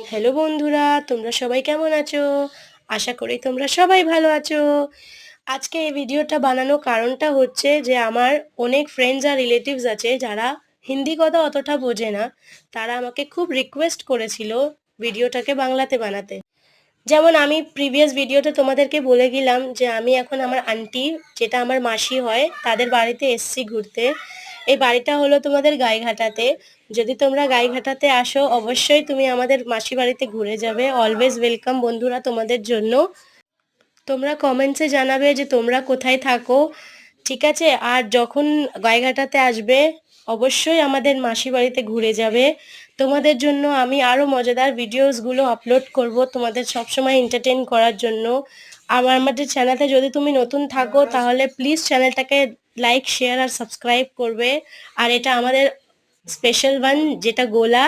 Hello বন্ধুরা, তোমরা সবাই কেমন আছো? আশা করি তোমরা সবাই ভালো আছো। আজকে এই ভিডিওটা বানানোর কারণটা হচ্ছে যে আমার অনেক ফ্রেন্ডস আর রিলেটিভস আছে যারা হিন্দি কথা অতটা বোঝে না। তারা আমাকে খুব রিকোয়েস্ট করেছিল ভিডিওটাকে বাংলাতে বানাতে। যেমন আমি প্রিভিয়াস ভিডিওতে তোমাদেরকে বলে গেলাম যে আমি এখন আমার আন্টি, যেটা আমার মাসি হয়, তাদের বাড়িতে এসছি ঘুরতে। এই বাড়িটা হলো তোমাদের গাইঘাটাতে। যদি তোমরা গাইঘাটাতে আসো অবশ্যই তুমি আমাদের মাসি বাড়িতে ঘুরে যাবে। অলওয়েজ ওয়েলকাম বন্ধুরা তোমাদের জন্য। তোমরা কমেন্টসে জানাবে যে তোমরা কোথায় থাকো, ঠিক আছে? আর যখন গাইঘাটাতে আসবে অবশ্যই আমাদের মাসি বাড়িতে ঘুরে যাবে। তোমাদের জন্য আমি আরও মজাদার ভিডিওসগুলো আপলোড করব তোমাদের সবসময় এন্টারটেইন করার জন্য। আমাদের চ্যানেলে যদি তুমি নতুন থাকো তাহলে প্লিজ চ্যানেলটাকে লাইক, শেয়ার আর সাবস্ক্রাইব করবে। আর এটা আমাদের স্পেশাল ওয়ান, যেটা গোলা,